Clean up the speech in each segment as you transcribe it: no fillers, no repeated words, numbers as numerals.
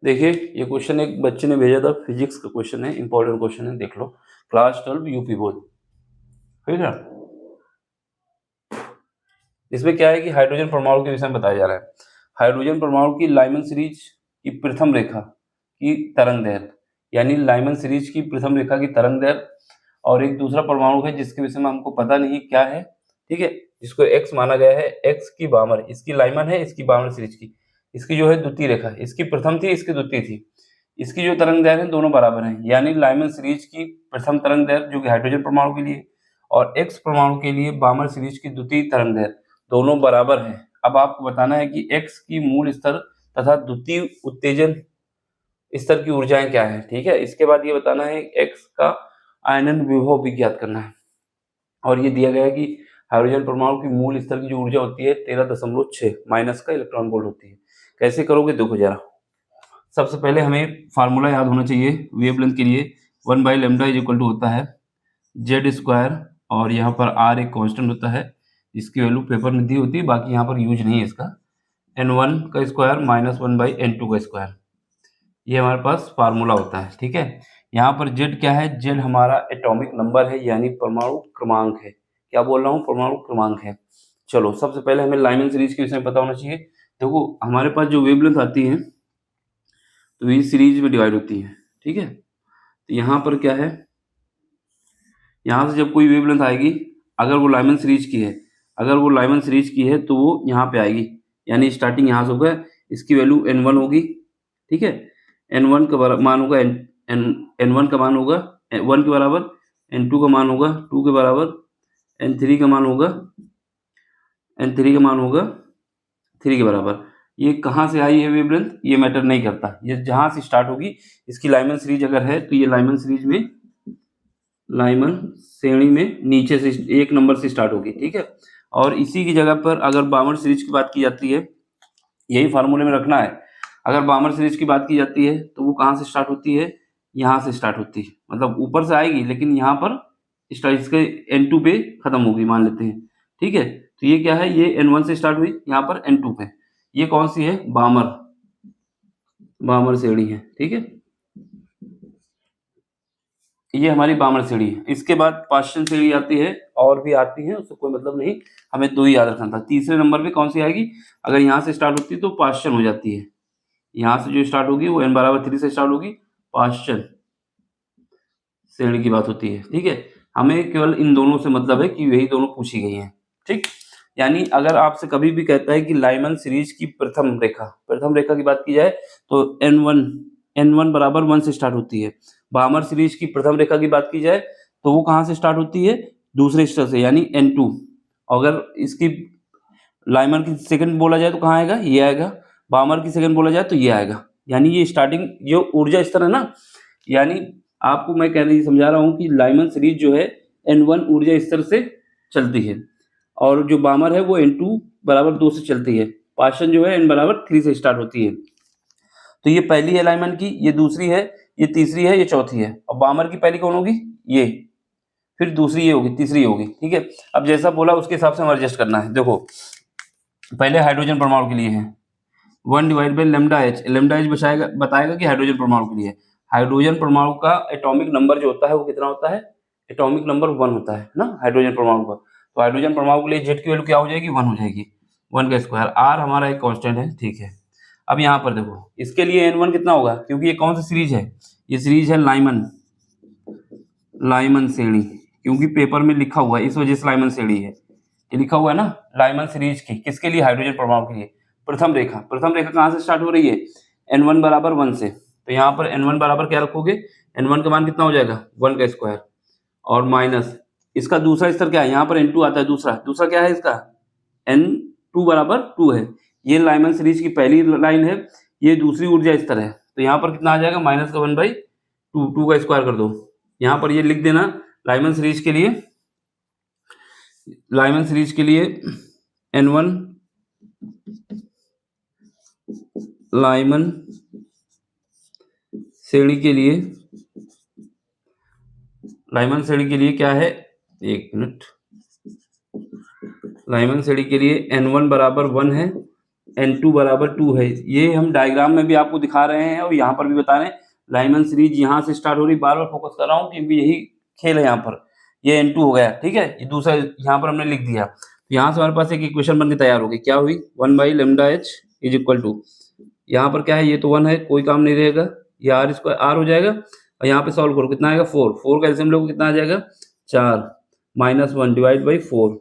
देखिए ये क्वेश्चन एक बच्चे ने भेजा था, फिजिक्स का क्वेश्चन है, इंपॉर्टेंट क्वेश्चन है, देख लो। क्लास 12 यूपी बोर्ड, ठीक है। इसमें क्या है कि हाइड्रोजन परमाणु के विषय में बताया जा रहा है। हाइड्रोजन परमाणु की लाइमन सीरीज की प्रथम रेखा की तरंग दैर्घ्य, यानी लाइमन सीरीज की प्रथम रेखा की तरंग दैर्घ्य, और एक दूसरा परमाणु है जिसके विषय में हमको पता नहीं क्या है, ठीक है, जिसको एक्स माना गया है, एक्स की बामर, इसकी लाइमन है, इसकी बामर सीरीज की, इसकी जो है द्वितीय रेखा, इसकी प्रथम थी, इसकी द्वितीय थी, इसकी जो तरंग दैर्घ्य है दोनों बराबर हैं, यानी लाइमन सीरीज की प्रथम तरंग दैर्घ्य जो कि हाइड्रोजन परमाणु के लिए, और एक्स परमाणु के लिए बामर सीरीज की द्वितीय तरंग दैर्घ्य दोनों बराबर हैं। अब आपको बताना है कि एक्स की मूल स्तर तथा द्वितीय उत्तेजन स्तर की ऊर्जाएं क्या है, ठीक है। इसके बाद ये बताना है एक्स का आयनन विभव भी ज्ञात करना है, और ये दिया गया है कि हाइड्रोजन परमाणु की मूल स्तर की जो ऊर्जा होती है 13.6 माइनस का इलेक्ट्रॉन वोल्ट होती है। कैसे करोगे देखो जरा। सबसे पहले हमें फार्मूला याद होना चाहिए वेवलेंथ के लिए, 1/λ इज इक्वल टू होता है जेड स्क्वायर, और यहाँ पर आर एक कांस्टेंट होता है जिसकी वैल्यू पेपर में दी होती है, बाकी यहाँ पर यूज नहीं है इसका, n1 का स्क्वायर माइनस 1/n2 का स्क्वायर, ये हमारे पास फार्मूला होता है, ठीक है। यहाँ पर जेड क्या है, जेड हमारा एटॉमिक नंबर है, यानी परमाणु क्रमांक है। क्या बोल रहा हूँ, परमाणु क्रमांक है। चलो सबसे पहले हमें लाइमन सीरीज के विषय में पता होना चाहिए। देखो हमारे पास जो वेवलेंथ आती है तो ये सीरीज में डिवाइड होती है, ठीक है। तो यहाँ पर क्या है, यहाँ से जब कोई वेवलेंथ आएगी, अगर वो लाइमन सीरीज की है, अगर वो लाइमन सीरीज की है तो वो यहाँ पे आएगी, यानी स्टार्टिंग यहाँ से होगा, इसकी वैल्यू n1 होगी, ठीक है। n1 का मान होगा n1 का मान होगा 1 के बराबर, n2 का मान होगा 2 के बराबर, n3 का मान होगा 3 के बराबर। ये कहाँ से आई है वेवलेंथ, ये मैटर नहीं करता, ये जहाँ से स्टार्ट होगी, इसकी लाइमन सीरीज अगर है तो ये लाइमन सीरीज में, लाइमन श्रेणी में नीचे से 1 नंबर से स्टार्ट होगी, ठीक है। और इसी की जगह पर अगर बामर सीरीज की बात की जाती है, यही फार्मूले में रखना है, अगर बामर सीरीज की बात की जाती है तो वो कहाँ से स्टार्ट होती है, यहाँ से स्टार्ट होती है, मतलब ऊपर से आएगी लेकिन यहाँ पर स्टार्ट इसके n2 पे खत्म होगी मान लेते हैं, ठीक है। तो ये क्या है, ये n1 से स्टार्ट हुई, यहाँ पर n2 पे, ये कौन सी है, बामर श्रेणी है, ठीक है। ये हमारी बामर सीढ़ी है। इसके बाद पाश्चन सीढ़ी आती है, और भी आती है, उससे कोई मतलब नहीं, हमें 2 ही याद रखना था। तीसरे नंबर पे कौन सी आएगी, अगर यहाँ से स्टार्ट होती है तो पाश्चन हो जाती है, यहाँ से जो स्टार्ट होगी वो n बराबर 3 से स्टार्ट होगी, पाश्चन श्रेणी की बात होती है, ठीक है। हमें केवल इन दोनों से मतलब है कि यही दोनों पूछी गई हैं, ठीक। यानी अगर आपसे कभी भी कहता है कि लाइमन सीरीज की प्रथम रेखा की बात की जाए तो n1 बराबर 1 से स्टार्ट होती है। बामर सीरीज की प्रथम रेखा की बात की जाए तो वो कहाँ से स्टार्ट होती है, दूसरे स्तर से, यानी n2। अगर इसकी लाइमन की सेकंड बोला जाए तो कहाँ आएगा, ये आएगा। बामर की सेकंड बोला जाए तो ये आएगा, यानी ये स्टार्टिंग जो ऊर्जा स्तर है ना, यानी आपको मैं कहने समझा रहा हूँ कि लाइमन सीरीज जो है n1 ऊर्जा स्तर से चलती है, और जो बामर है वो n2 बराबर 2 से चलती है। पाश्चन जो है n बराबर 3 से स्टार्ट होती है। तो ये पहली है लाइमन की, ये दूसरी है, ये तीसरी है, ये चौथी है। और बामर की पहली कौन होगी, ये, फिर दूसरी ये होगी, तीसरी होगी, ठीक है। अब जैसा बोला उसके हिसाब से हमें एडजस्ट करना है। देखो पहले हाइड्रोजन परमाणु के लिए है 1/λh, λh बताएगा कि हाइड्रोजन परमाणु के लिए, हाइड्रोजन परमाणु का एटॉमिक नंबर जो होता है वो कितना होता है, एटॉमिक नंबर 1 होता है ना हाइड्रोजन परमाणु का। तो हाइड्रोजन परमाणु के लिए जेड की वैल्यू क्या हो जाएगी, 1 हो जाएगी, 1 का स्क्वायर, आर हमारा एक कांस्टेंट है, ठीक है। अब यहाँ पर देखो इसके लिए n1 कितना होगा, क्योंकि ये कौन सी सीरीज है, ये सीरीज है लाइमन श्रेणी, क्योंकि पेपर में लिखा हुआ है इस वजह से लाइमन श्रेणी है, ये लिखा हुआ है ना लाइमन सीरीज की, किसके लिए, हाइड्रोजन परमाणु के लिए। प्रथम रेखा कहाँ से स्टार्ट हो रही है, n1 बराबर 1 से, तो यहाँ पर n1 बराबर क्या रखोगे, n1 का मान कितना हो जाएगा, 1 का स्क्वायर, और माइनस इसका दूसरा स्तर क्या है, यहाँ पर n2 आता है, दूसरा क्या है इसका, n2 बराबर 2 है। ये लाइमन सीरीज की पहली लाइन है, ये दूसरी ऊर्जा स्तर है, तो यहाँ पर कितना आ जाएगा, माइनस का 1/2, 2 का स्क्वायर कर दो, यहाँ पर ये लिख देना लाइमन सीरीज के लिए n1 लाइमन श्रेणी के लिए क्या है, एक मिनट, लाइमन श्रेणी के लिए n1 बराबर 1 है, N2 बराबर 2 है। ये हम डायग्राम में भी आपको दिखा रहे हैं और यहाँ पर भी बता रहे हैं। लाइमन सीरीज यहाँ से स्टार्ट हो रही, बार-बार फोकस कर रहा हूँ क्योंकि यही खेल है यहाँ पर। ये N2 हो गया, ठीक है। ये दूसरा यहाँ पर हमने लिख दिया। तो यहाँ से हमारे पास एक इक्वेशन बन के तैयार हो गई। क्या हुई? 1/λh इज इक्वल टू, यहाँ पर क्या है, ये तो 1 है, कोई काम नहीं रहेगा, ये आर स्क्वायर आर हो जाएगा। और यहाँ पे सॉल्व करो, कितना आएगा? 4। 4 का एलसीएम लोगे कितना आ जाएगा? 4 माइनस 1 डिवाइड बाई 4।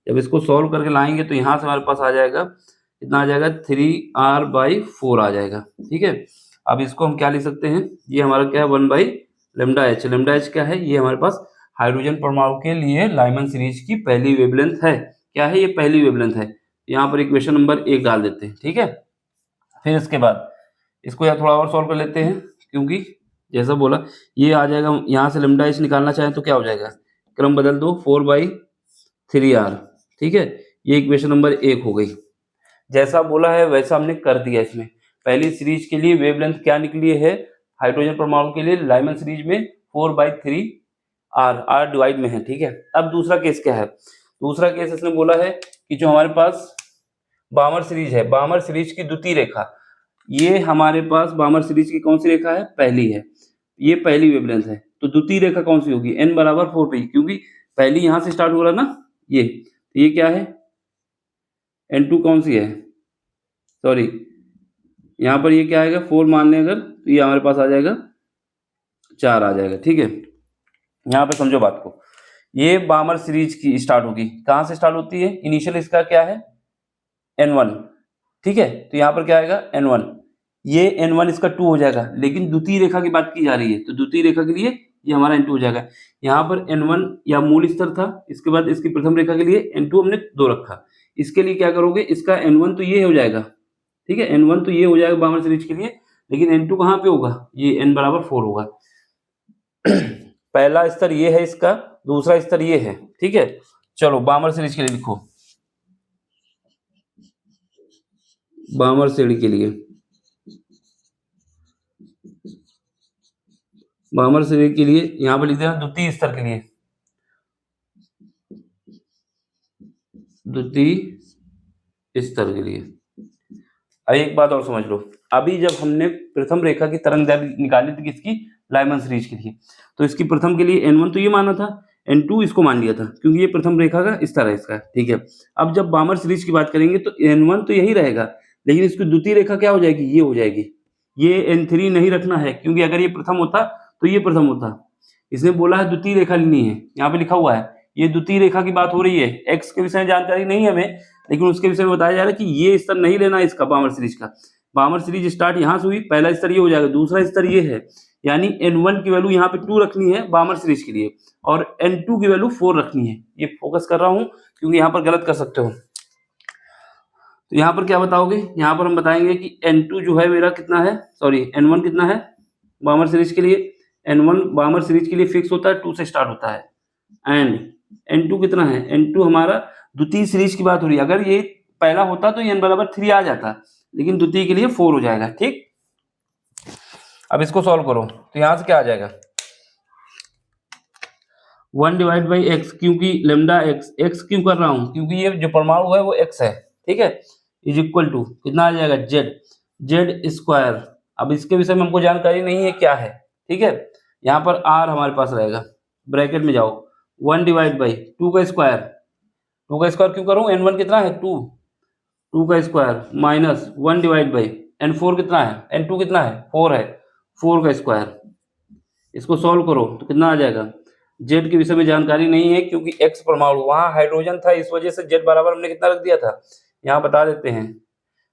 जब इसको सॉल्व करके लाएंगे तो यहाँ से हमारे पास आ जाएगा, कितना आ जाएगा? 3r/4 आ जाएगा, ठीक है। अब इसको हम क्या लिख सकते हैं? ये हमारा क्या है? 1/λh। λh क्या है? ये हमारे पास हाइड्रोजन परमाणु के लिए लाइमन सीरीज की पहली वेवलेंथ है। क्या है? ये पहली वेवलेंथ है। यहाँ पर इक्वेशन नंबर 1 डाल देते हैं, ठीक है। फिर इसके बाद इसको या थोड़ा और सॉल्व कर लेते हैं, क्योंकि जैसा बोला ये आ जाएगा। यहाँ से λh निकालना चाहें तो क्या हो जाएगा? क्रम बदल दो, 4/3r, ठीक है। ये इक्वेशन नंबर 1 हो गई। जैसा बोला है वैसा हमने कर दिया। इसमें पहली सीरीज के लिए वेवलेंथ क्या निकली है? हाइड्रोजन परमाणु के लिए लाइमन सीरीज में 4/3r, r डिवाइड में है, ठीक है। अब दूसरा केस क्या है? दूसरा केस इसने बोला है कि जो हमारे पास बामर सीरीज है, बामर सीरीज की द्वितीय रेखा, ये हमारे पास बामर सीरीज की कौन सी रेखा है? पहली है। ये पहली वेवलेंथ है, तो द्वितीय रेखा कौन सी होगी? n बराबर 4 पे, क्योंकि पहली यहां से स्टार्ट हो रहा ना, ये क्या है? N2 कौन सी है? सॉरी, यहाँ पर ये क्या आएगा? 4 मान लें अगर, तो ये हमारे पास आ जाएगा 4 आ जाएगा, ठीक है। यहाँ पे समझो बात को। ये बामर सीरीज की स्टार्ट होगी, कहाँ से स्टार्ट होती है? इनिशियल इसका क्या है? N1, ठीक है। तो यहाँ पर क्या आएगा? N1। ये N1 इसका 2 हो जाएगा, लेकिन द्वितीय रेखा की बात की जा रही है, तो द्वितीय रेखा के लिए ये हमारा N2 हो जाएगा। यहाँ पर N1 या मूल स्तर था, इसके बाद इसकी प्रथम रेखा के लिए N2 हमने 2 रखा। इसके लिए क्या करोगे? इसका N1 तो ये हो जाएगा, ठीक है। N1 तो ये हो जाएगा बामर सीरीज के लिए, लेकिन N2 कहाँ पे होगा? ये n बराबर 4 होगा। पहला स्तर ये है इसका, दूसरा स्तर ये है, ठीक है। चलो बामर सीरीज के लिए लिखो। बामर सीढ़ी के लिए, बामर सीढ़ी के लिए यहाँ पर लिख देना द्वितीय स्तर के लिए, द्वितीय स्तर के लिए। अब एक बात और समझ लो, अभी जब हमने प्रथम रेखा की तरंग दैर्घ्य निकाली थी किसकी? लाइमन सीरीज के लिए, तो इसकी प्रथम के लिए N1 तो ये माना था, N2 इसको मान लिया था, क्योंकि ये प्रथम रेखा का स्तर है इसका, ठीक है। अब जब बामर सीरीज की बात करेंगे तो N1 तो यही रहेगा, लेकिन इसकी द्वितीय रेखा क्या हो जाएगी? ये हो जाएगी। ये N3 नहीं रखना है, क्योंकि अगर ये प्रथम होता तो ये प्रथम होता। इसने बोला है द्वितीय रेखा लेनी है, यहाँ पे लिखा हुआ है। ये द्वितीय रेखा की बात हो रही है। एक्स के विषय में जानकारी नहीं है हमें, लेकिन उसके विषय में बताया जा रहा है कि ये स्तर नहीं लेना है इसका, बामर सीरीज का। बामर सीरीज स्टार्ट यहाँ से हुई, पहला स्तर ये हो जाएगा, दूसरा स्तर ये है, यानी N1 की वैल्यू यहाँ पे 2 रखनी है बामर सीरीज के लिए, और N2 की वैल्यू 4 रखनी है। ये फोकस कर रहा हूँ क्योंकि यहाँ पर गलत कर सकते हो। तो यहाँ पर क्या बताओगे? यहाँ पर हम बताएंगे कि N2 जो है मेरा कितना है, सॉरी N1 कितना है बामर सीरीज के लिए? N1 बामर सीरीज के लिए फिक्स होता है, 2 से स्टार्ट होता है। एंड N2 कितना है? N2 हमारा द्वितीय सीरीज की बात हो रही है। अगर ये पहला होता तो n बराबर 3 आ जाता, लेकिन द्वितीय के लिए 4 हो जाएगा, ठीक। अब इसको सॉल्व करो, तो यहाँ से क्या आ जाएगा? 1 डिवाइड बाई एक्स, क्योंकि लेमडा एक्स क्यों कर रहा हूँ? क्योंकि ये जो परमाणु है वो एक्स है, ठीक है। इज इक्वल टू कितना आ जाएगा? Z square. अब इसके विषय में हमको जानकारी नहीं है क्या है, ठीक है। यहाँ पर आर हमारे पास रहेगा, ब्रैकेट में जाओ, 1 डिवाइड बाई 2 का स्क्वायर। 2 का स्क्वायर क्यों करूँ? N1 कितना है? 2 का square minus 1 divide by N4 कितना है? N2 कितना है? 4 है, 4 का स्क्वायर। इसको सॉल्व करो तो कितना आ जाएगा? जेड के विषय में जानकारी नहीं है, क्योंकि एक्स परमाणु वहां हाइड्रोजन था, इस वजह से जेड बराबर हमने कितना रख दिया था, यहाँ बता देते हैं।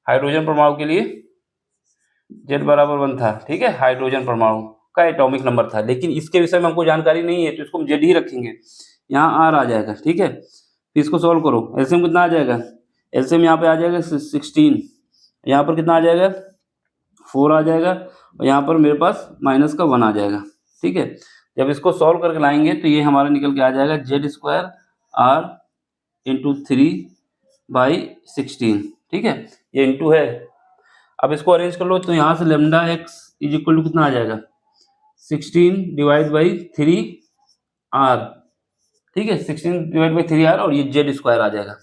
हाइड्रोजन परमाणु के लिए जेड बराबर 1 था, ठीक है। हाइड्रोजन परमाणु का एटॉमिक नंबर था, लेकिन इसके विषय में हमको जानकारी नहीं है, तो इसको हम जेड ही रखेंगे। यहाँ आर आ जाएगा, ठीक है। फिर इसको सॉल्व करो, एलसीएम कितना आ जाएगा? एलसीएम यहाँ पे आ जाएगा 16, यहाँ पर कितना आ जाएगा? 4 आ जाएगा, और यहाँ पर मेरे पास माइनस का 1 आ जाएगा, ठीक है। जब इसको सॉल्व करके लाएंगे तो ये हमारा निकल के आ जाएगा जेड स्क्वायर आर इंटू 3/16, ठीक है। ये इंटू है। अब इसको अरेंज कर लो, तो यहाँ से lambda x is equal to कितना आ जाएगा? 16 डिवाइड बाई 3r, ठीक है। 16 डिवाइड बाई 3r, और ये जेड स्क्वायर आ जाएगा।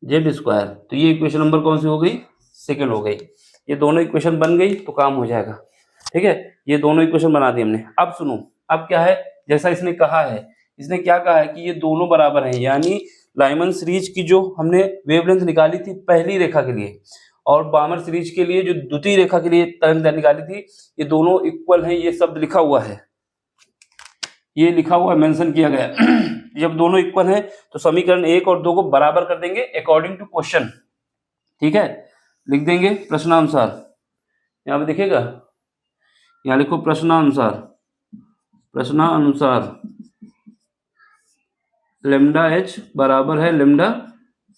Z square. तो ये इक्वेशन नंबर कौन सी हो गई? सेकंड हो गई। ये दोनों इक्वेशन बन गई तो काम हो जाएगा। ठीक है, ये दोनों इक्वेशन बना दी हमने। अब सुनो, अब क्या है, जैसा इसने कहा है, इसने क्या कहा है कि ये दोनों बराबर हैं, यानी लाइमन सीरीज की जो हमने वेवलेंथ निकाली थी पहली रेखा के लिए और बामर सीरीज के लिए जो द्वितीय रेखा के लिए तरंग निकाली थी, ये दोनों इक्वल हैं। ये शब्द लिखा हुआ है, ये लिखा हुआ मेंशन किया गया जब दोनों इक्वल हैं तो समीकरण 1 और 2 को बराबर कर देंगे अकॉर्डिंग टू क्वेश्चन। ठीक है, लिख देंगे प्रश्नानुसार। यहाँ पे दिखेगा, यहाँ लिखो प्रश्नानुसार, प्रश्नानुसार लेमडा एच बराबर है लेमडा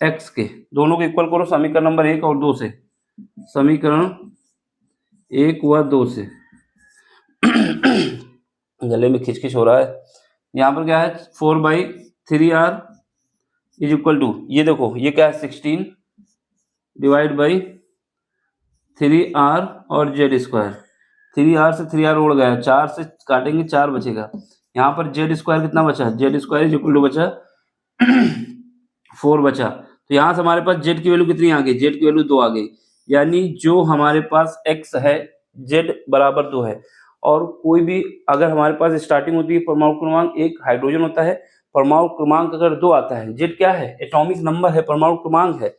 एक्स के। दोनों को इक्वल करो समीकरण नंबर 1 और 2 से, समीकरण 1 व 2 से। गले में खिचखिच हो रहा है। यहाँ पर क्या है, 4/3r इज इक्वल टू, ये देखो ये क्या है 16 डिवाइड बाई 3r और जेड स्क्वायर। 3r से 3r उड़ गया, 4 से काटेंगे 4 बचेगा। यहाँ पर जेड स्क्वायर कितना बचा, z square is equal to बचा 4 बचा। तो यहाँ से हमारे पास जेड की वैल्यू कितनी आ गई, जेड की वैल्यू 2 आ गई। यानी जो हमारे पास x है जेड बराबर 2 है। और कोई भी अगर हमारे पास स्टार्टिंग होती है परमाणु क्रमांक 1 हाइड्रोजन होता है, परमाणु क्रमांक अगर 2 आता है, जेड क्या है एटॉमिक नंबर है, परमाणु क्रमांक है,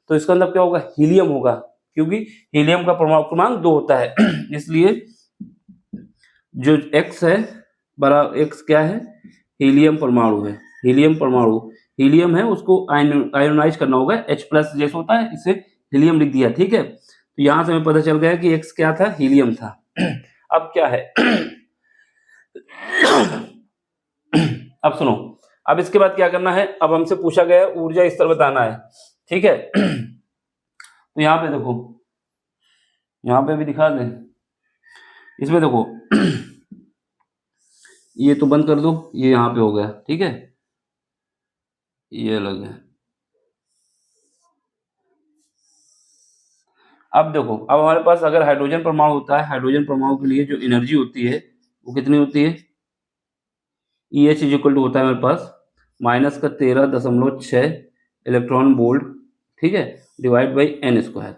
तो इसका मतलब क्या होगा हीलियम होगा, क्योंकि हीलियम का परमाणु क्रमांक 2 होता है। इसलिए जो x है बड़ा x क्या है, हीलियम परमाणु है, हीलियम परमाणु, हीलियम है उसको आयोनाइज करना होगा, H+ जैसे होता है इसे हीलियम लिख दिया। ठीक है, तो यहां से हमें पता चल गया कि x क्या था, हीलियम था। अब क्या है अब सुनो, अब इसके बाद क्या करना है, अब हमसे पूछा गया ऊर्जा स्तर बताना है। ठीक है, तो यहाँ पे देखो, यहाँ पे भी दिखा दें, इसमें देखो ये तो बंद कर दो, ये यहाँ पे हो गया। ठीक है, ये अलग है। अब देखो, अब हमारे पास अगर हाइड्रोजन परमाणु होता है, हाइड्रोजन परमाणु के लिए जो एनर्जी होती है वो कितनी होती है, EH इज इक्वल टू होता है हमारे पास -13.6 इलेक्ट्रॉन वोल्ट। ठीक है, डिवाइड बाई n स्क्वायर।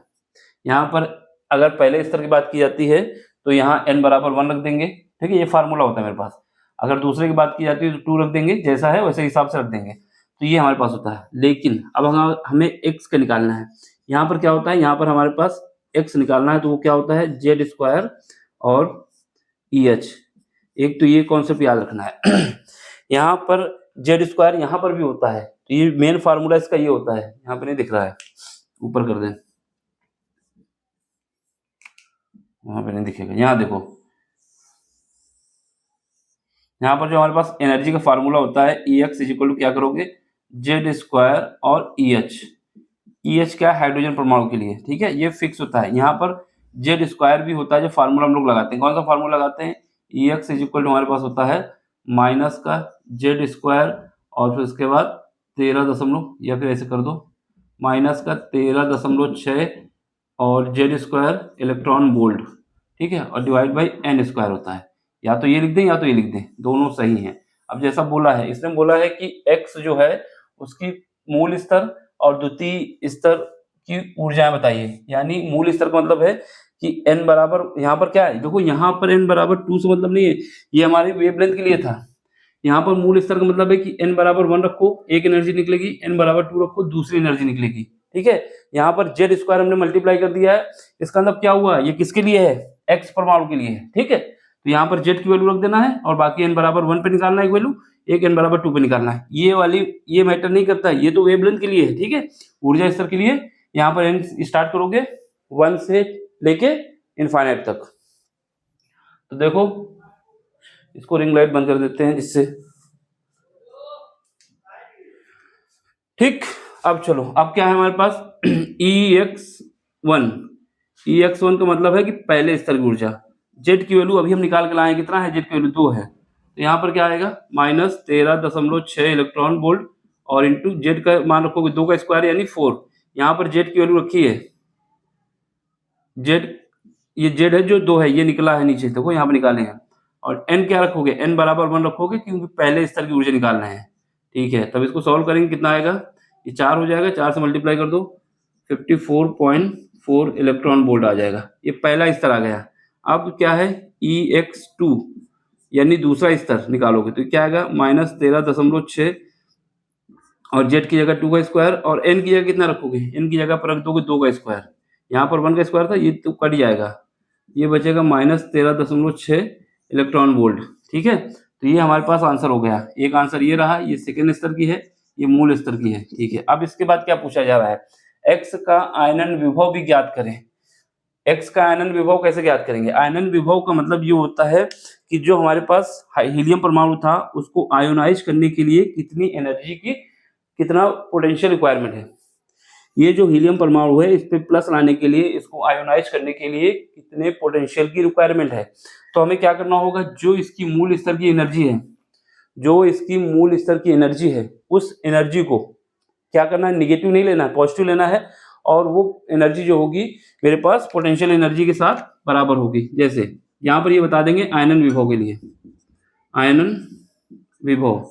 यहाँ पर अगर पहले स्तर की बात की जाती है तो यहाँ n बराबर 1 रख देंगे। ठीक है, ये फार्मूला होता है मेरे पास। अगर दूसरे की बात की जाती है तो 2 रख देंगे, जैसा है वैसे हिसाब से रख देंगे। तो ये हमारे पास होता है। लेकिन अब हमें x का निकालना है। यहाँ पर क्या होता है, यहाँ पर हमारे पास x निकालना है, तो वो क्या होता है जेड स्क्वायर और EH। एक तो ये कॉन्सेप्ट याद रखना है। यहाँ पर जेड स्क्वायर यहाँ पर भी होता है, तो ये मेन फार्मूला इसका ये होता है। यहाँ पर नहीं दिख रहा है, ऊपर कर दें, वहां पे नहीं दिखेगा। यहाँ देखो, यहाँ पर जो हमारे पास एनर्जी का फार्मूला होता है EX इज इक्वल टू क्या करोगे, जेड स्क्वायर और EH। EH क्या है हाइड्रोजन परमाणु के लिए। ठीक है, ये फिक्स होता है। यहाँ पर जेड स्क्वायर भी होता है, जो फार्मूला हम लोग लगाते हैं। कौन सा फार्मूला लगाते हैं, EX इज इक्वल टू हमारे पास होता है माइनस का जेड स्क्वायर और फिर उसके बाद 13 या फिर ऐसे कर दो माइनस का 13.6 और जेड स्क्वायर इलेक्ट्रॉन वोल्ट। ठीक है, और डिवाइड बाई n स्क्वायर होता है। या तो ये लिख दें या तो ये लिख दें, दोनों सही हैं। अब जैसा बोला है, इसने बोला है कि x जो है उसकी मूल स्तर और द्वितीय स्तर की ऊर्जाएं बताइए। यानी मूल स्तर का मतलब है कि n बराबर, यहाँ पर क्या है देखो, यहाँ पर n बराबर 2 से मतलब नहीं है, ये हमारी वेवलेंथ के लिए था। यहाँ पर मूल स्तर का मतलब है कि n बराबर 1 रखो एक एनर्जी निकलेगी, n बराबर 2 रखो दूसरी एनर्जी निकलेगी। ठीक है, यहाँ पर जेड स्क्वायर हमने मल्टीप्लाई कर दिया है, इसका मतलब क्या हुआ, ये किसके लिए है, x परमाणु के लिए है। ठीक है, तो यहाँ पर जेड की वैल्यू रख देना है और बाकी n बराबर 1 पे निकालना है एक वैल्यू, एक n बराबर 2 पे निकालना है। ये वाली ये मैटर नहीं करता, ये तो वेवलेंथ के लिए है। ठीक है, ऊर्जा स्तर के लिए यहाँ पर n स्टार्ट करोगे 1 से लेके इनफाइनाइट तक। तो देखो, इसको रिंग लाइट बंद कर देते हैं जिससे। ठीक, अब चलो, अब क्या है हमारे पास EX1। EX1 का मतलब है कि पहले स्तर की ऊर्जा। जेड की वैल्यू अभी हम निकाल के लाए, कितना है, जेड की वैल्यू 2 है, तो यहाँ पर क्या आएगा -13.6 इलेक्ट्रॉन वोल्ट और इंटू जेड का मान रखोगे 2 का स्क्वायर यानी 4। यहाँ पर जेड की वैल्यू रखी है, जेड, ये जेड है जो 2 है, ये निकला है नीचे, देखो यहाँ पर निकाले हैं। और n क्या रखोगे, n बराबर 1 रखोगे क्योंकि पहले स्तर की ऊर्जा निकालना है। ठीक है, तब इसको सॉल्व करेंगे, कितना आएगा, ये 4 हो जाएगा, 4 से मल्टीप्लाई कर दो, 54.4 इलेक्ट्रॉन वोल्ट आ जाएगा। ये पहला स्तर आ गया। अब क्या है, EX2 यानी दूसरा स्तर निकालोगे तो क्या आएगा, -13.6 और Z की जगह 2 का स्क्वायर और N की जगह कितना रखोगे, N की जगह पर रख दोगे 2 का स्क्वायर। यहाँ पर 1 का स्क्वायर था, ये तो कट जाएगा, ये बचेगा -13.6 इलेक्ट्रॉन वोल्ट। ठीक है, तो ये हमारे पास आंसर हो गया। एक आंसर ये रहा, ये सेकेंड स्तर की है, ये मूल स्तर की है। ठीक है, अब इसके बाद क्या पूछा जा रहा है, एक्स का आयनन विभव भी ज्ञात करें। एक्स का आयनन विभव कैसे ज्ञात करेंगे? आयनन विभव का मतलब ये होता है कि जो हमारे पास हीलियम परमाणु था उसको आयोनाइज करने के लिए कितनी एनर्जी की, कितना पोटेंशियल रिक्वायरमेंट है। ये जो हीलियम परमाणु है इस पे प्लस लाने के लिए, इसको आयोनाइज करने के लिए कितने पोटेंशियल की रिक्वायरमेंट है। तो हमें क्या करना होगा, जो इसकी मूल स्तर की एनर्जी है, जो इसकी मूल स्तर की एनर्जी है, उस एनर्जी को क्या करना है, निगेटिव नहीं लेना है, पॉजिटिव लेना है। और वो एनर्जी जो होगी मेरे पास पोटेंशियल एनर्जी के साथ बराबर होगी। जैसे यहाँ पर ये बता देंगे आयनन विभव के लिए, आयनन विभव,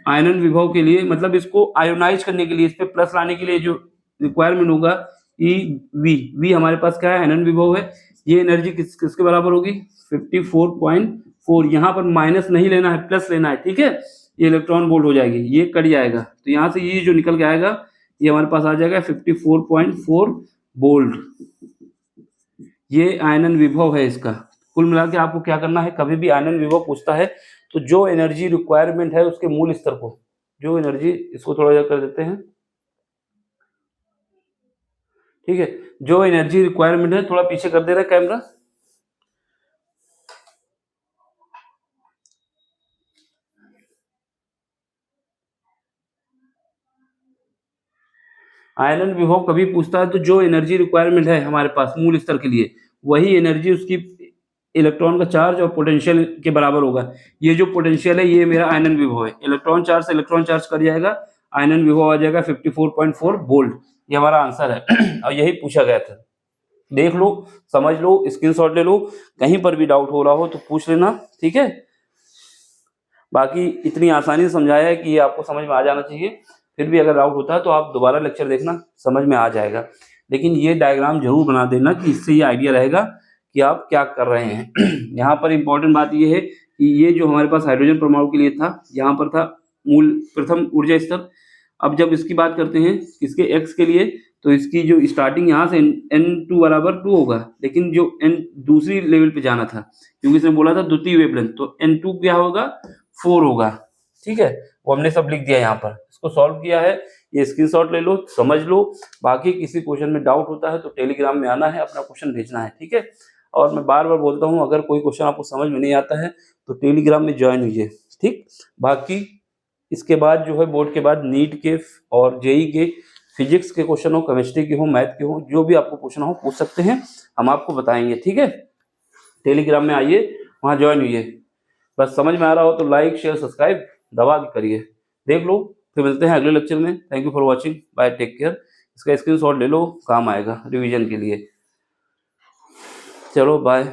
आयनन विभव के लिए मतलब इसको आयोनाइज करने के लिए, इस पे प्लस लाने के लिए जो रिक्वायरमेंट होगा वी हमारे पास क्या है, आयनन विभव है। ये एनर्जी किसके बराबर होगी, 54.4। यहाँ पर माइनस नहीं लेना है, प्लस लेना है। ठीक है, ये इलेक्ट्रॉन वोल्ट हो जाएगी, ये कट जाएगा, तो यहाँ से ये जो निकल के आएगा ये हमारे पास आ जाएगा 54.4 वोल्ट। ये आयनन विभव है इसका। कुल मिला के आपको क्या करना है, कभी भी आयनन विभव पूछता है तो जो एनर्जी रिक्वायरमेंट है उसके मूल स्तर को, जो एनर्जी, इसको थोड़ा सा कर देते हैं। ठीक है, जो एनर्जी रिक्वायरमेंट है, थोड़ा पीछे कर दे रहा है कैमरा। आयनन विभव कभी पूछता है तो जो एनर्जी रिक्वायरमेंट है हमारे पास मूल स्तर के लिए, वही एनर्जी उसकी इलेक्ट्रॉन का चार्ज और पोटेंशियल के बराबर होगा। ये जो पोटेंशियल है ये मेरा आयनन विभव है, इलेक्ट्रॉन चार्ज से इलेक्ट्रॉन चार्ज कर जाएगा, आयनन विभव आ जाएगा 54.4 वोल्ट। ये हमारा आंसर है और यही पूछा गया था। देख लो, समझ लो, स्क्रीनशॉट ले लो, कहीं पर भी डाउट हो रहा हो तो पूछ लेना। ठीक है, बाकी इतनी आसानी से समझाया है कि ये आपको समझ में आ जाना चाहिए। फिर भी अगर डाउट होता है तो आप दोबारा लेक्चर देखना, समझ में आ जाएगा। लेकिन ये डायग्राम जरूर बना देना कि इससे ये आइडिया रहेगा कि आप क्या कर रहे हैं। यहाँ पर इंपॉर्टेंट बात ये है कि ये जो हमारे पास हाइड्रोजन परमाणु के लिए था, यहाँ पर था मूल प्रथम ऊर्जा स्तर। अब जब इसकी बात करते हैं इसके एक्स के लिए, तो इसकी जो स्टार्टिंग यहाँ से N2 बराबर 2 होगा, लेकिन जो N दूसरी लेवल पे जाना था, क्योंकि इसने बोला था द्वितीय वेवलेंथ, तो N2 क्या होगा, 4 होगा। ठीक है, वो हमने सब लिख दिया यहाँ पर, इसको सॉल्व किया है। ये स्क्रीनशॉट ले लो, समझ लो। बाकी किसी क्वेश्चन में डाउट होता है तो टेलीग्राम में आना है, अपना क्वेश्चन भेजना है। ठीक है, और मैं बार बार बोलता हूँ, अगर कोई क्वेश्चन आपको समझ में नहीं आता है तो टेलीग्राम में ज्वाइन हुई। ठीक, बाकी इसके बाद जो है बोर्ड के बाद नीट के और जेई के फिजिक्स के क्वेश्चन हो, केमिस्ट्री के हो, मैथ के हो, जो भी आपको पूछना हो पूछ सकते हैं, हम आपको बताएंगे। ठीक है, टेलीग्राम में आइए, वहाँ ज्वाइन हुई। बस समझ में आ रहा हो तो लाइक शेयर सब्सक्राइब दबा के करिए। देख लो, फिर मिलते हैं अगले लेक्चर में। Thank you for watching, bye, take care. इसका स्क्रीनशॉट ले लो, काम आएगा रिवीजन के लिए। चलो बाय।